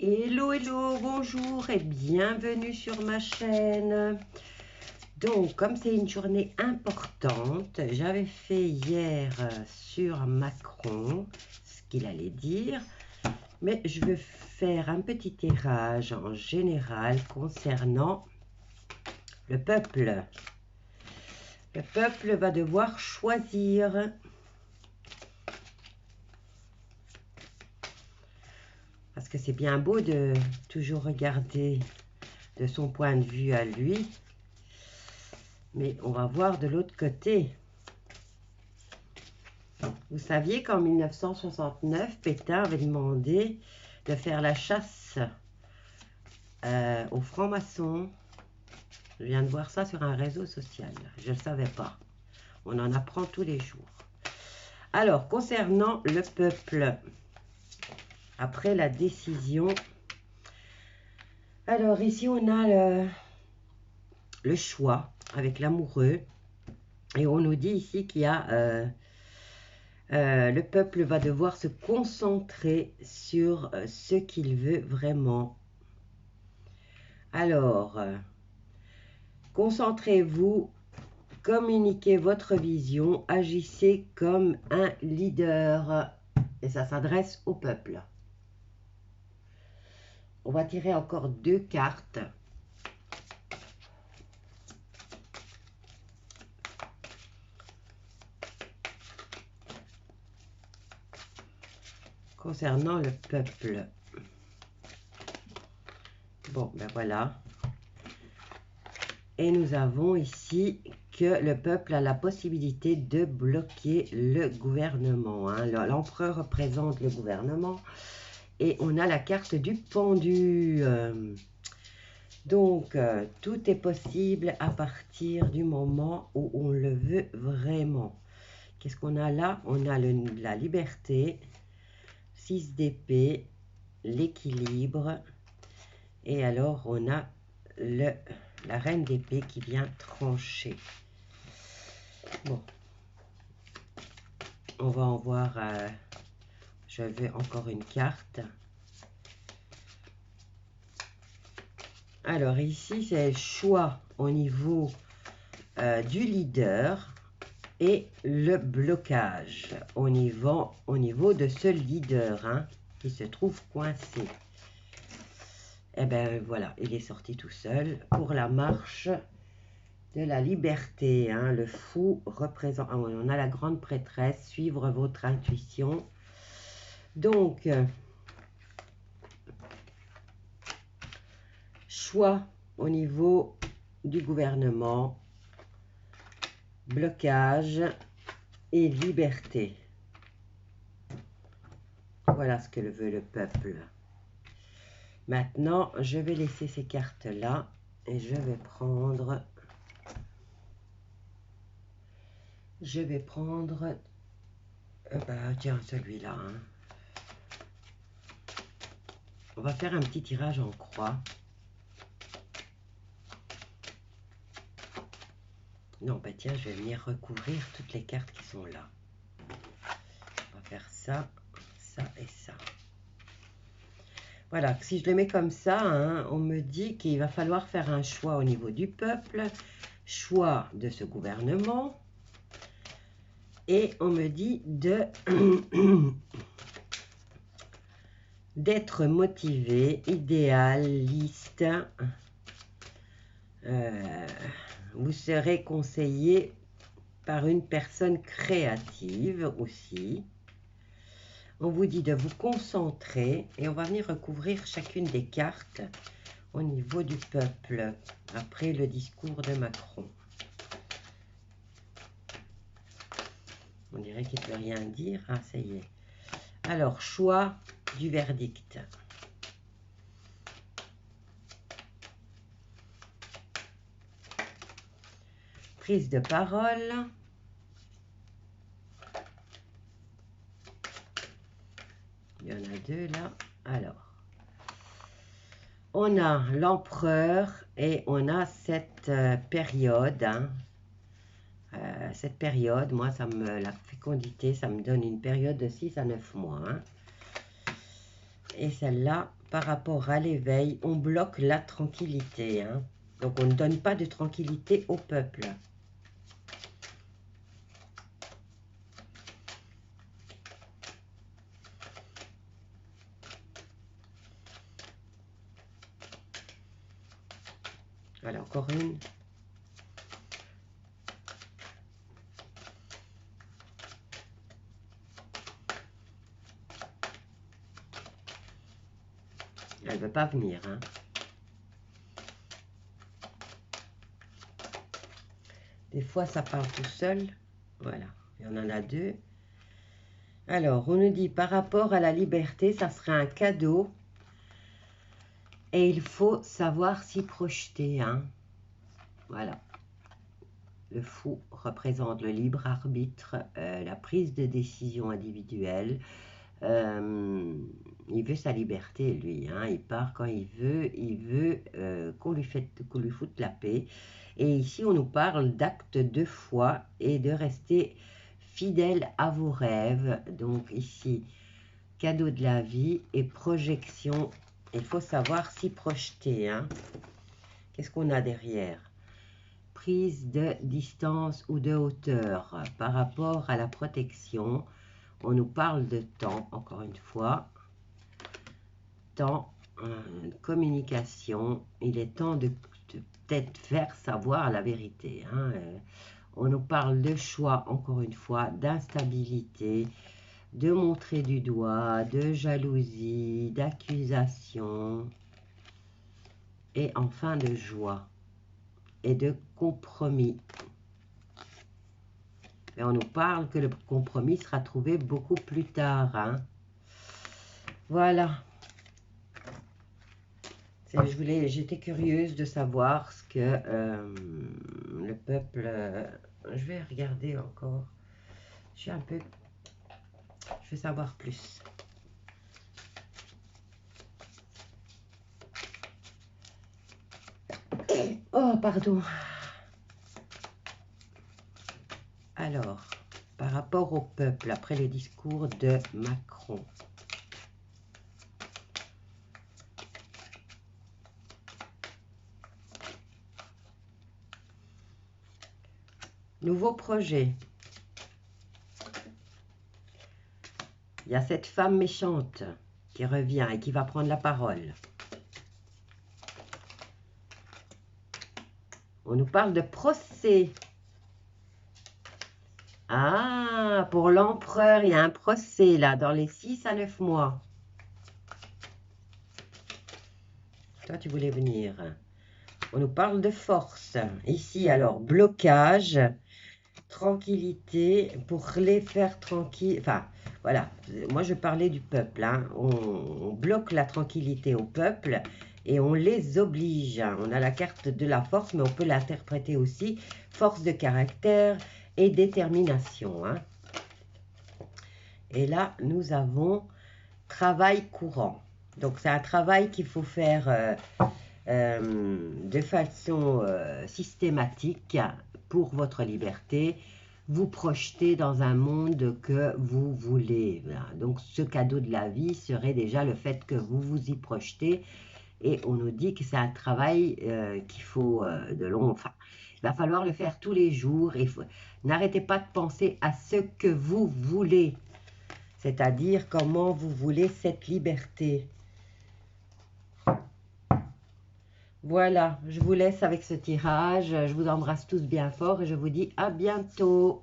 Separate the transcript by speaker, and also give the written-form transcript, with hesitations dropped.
Speaker 1: Hello, hello, bonjour et bienvenue sur ma chaîne. Donc, comme c'est une journée importante, j'avais fait hier sur Macron ce qu'il allait dire, mais je veux faire un petit tirage en général concernant le peuple. Le peuple va devoir choisir. Parce que c'est bien beau de toujours regarder de son point de vue à lui. Mais on va voir de l'autre côté. Vous saviez qu'en 1969, Pétain avait demandé de faire la chasse aux francs-maçons. Je viens de voir ça sur un réseau social. Je ne le savais pas. On en apprend tous les jours. Alors, concernant le peuple, après la décision... Alors, ici, on a le choix avec l'amoureux. Et on nous dit ici qu'il y a... le peuple va devoir se concentrer sur ce qu'il veut vraiment. Alors, concentrez-vous, communiquez votre vision, agissez comme un leader. Et ça s'adresse au peuple. On va tirer encore 2 cartes. Concernant le peuple. Bon, ben voilà. Et nous avons ici que le peuple a la possibilité de bloquer le gouvernement. Hein. L'empereur représente le gouvernement. Et on a la carte du pendu. Donc, tout est possible à partir du moment où on le veut vraiment. Qu'est-ce qu'on a là? On a la liberté, 6 d'épée, l'équilibre. Et alors, on a la reine d'épée qui vient trancher. Bon. On va en voir... je veux encore une carte. Alors ici, c'est le choix au niveau du leader et le blocage au niveau de ce leader hein, qui se trouve coincé. Et bien voilà, il est sorti tout seul pour la marche de la liberté. Hein, le fou représente... Ah oui, on a la grande prêtresse, suivre votre intuition. Donc... choix au niveau du gouvernement, blocage et liberté. Voilà ce que veut le peuple. Maintenant, je vais laisser ces cartes-là et je vais prendre... tiens, celui-là. Hein. On va faire un petit tirage en croix. Non, bah tiens, je vais venir recouvrir toutes les cartes qui sont là. On va faire ça, ça et ça. Voilà, si je le mets comme ça, hein, on me dit qu'il va falloir faire un choix au niveau du peuple, choix de ce gouvernement, et on me dit d'être motivé, idéaliste. Vous serez conseillé par une personne créative aussi. On vous dit de vous concentrer et on va venir recouvrir chacune des cartes au niveau du peuple après le discours de Macron. On dirait qu'il ne peut rien dire. Ah, ça y est. Alors, choix du verdict. Prise de parole. Il y en a 2 là. Alors, on a l'empereur et on a cette période. Hein. Cette période, moi, la fécondité, ça me donne une période de 6 à 9 mois. Hein. Et celle-là, par rapport à l'éveil, on bloque la tranquillité. Hein. Donc, on ne donne pas de tranquillité au peuple. Voilà, encore une. Elle ne veut pas venir. Hein. Des fois, ça part tout seul. Voilà, il y en a deux. Alors, on nous dit par rapport à la liberté, ça serait un cadeau. Et il faut savoir s'y projeter. Hein. Voilà. Le fou représente le libre arbitre, la prise de décision individuelle. Il veut sa liberté, lui. Hein. Il part quand il veut qu'on lui foute la paix. Et ici, on nous parle d'actes de foi et de rester fidèle à vos rêves. Donc ici, cadeau de la vie et projection. Il faut savoir s'y projeter. Hein. Qu'est-ce qu'on a derrière? Prise de distance ou de hauteur par rapport à la protection. On nous parle de temps, encore une fois. Temps, communication. Il est temps de peut-être faire savoir la vérité. Hein. On nous parle de choix, encore une fois, d'instabilité, de montrer du doigt, de jalousie, d'accusation et enfin de joie et de compromis. Et on nous parle que le compromis sera trouvé beaucoup plus tard. Hein. Voilà. J'étais curieuse de savoir ce que le peuple... je vais regarder encore. Je vais savoir plus. Oh, pardon. Alors, par rapport au peuple, après le discours de Macron. Nouveau projet. Il y a cette femme méchante qui revient et qui va prendre la parole. On nous parle de procès. Ah, pour l'empereur, il y a un procès là, dans les 6 à 9 mois. Toi, tu voulais venir. On nous parle de force. Ici, alors, blocage, tranquillité, pour les faire tranquilles. Enfin, voilà, moi je parlais du peuple. Hein. On bloque la tranquillité au peuple et on les oblige. On a la carte de la force, mais on peut l'interpréter aussi. Force de caractère et détermination. Hein. Et là, nous avons travail courant. Donc, c'est un travail qu'il faut faire de façon systématique pour votre liberté. Vous projeter dans un monde que vous voulez. Voilà. Donc, ce cadeau de la vie serait déjà le fait que vous vous y projetez. Et on nous dit que c'est un travail qu'il faut de long... Enfin, il va falloir le faire tous les jours. N'arrêtez pas de penser à ce que vous voulez. C'est-à-dire comment vous voulez cette liberté. Voilà, je vous laisse avec ce tirage. Je vous embrasse tous bien fort et je vous dis à bientôt.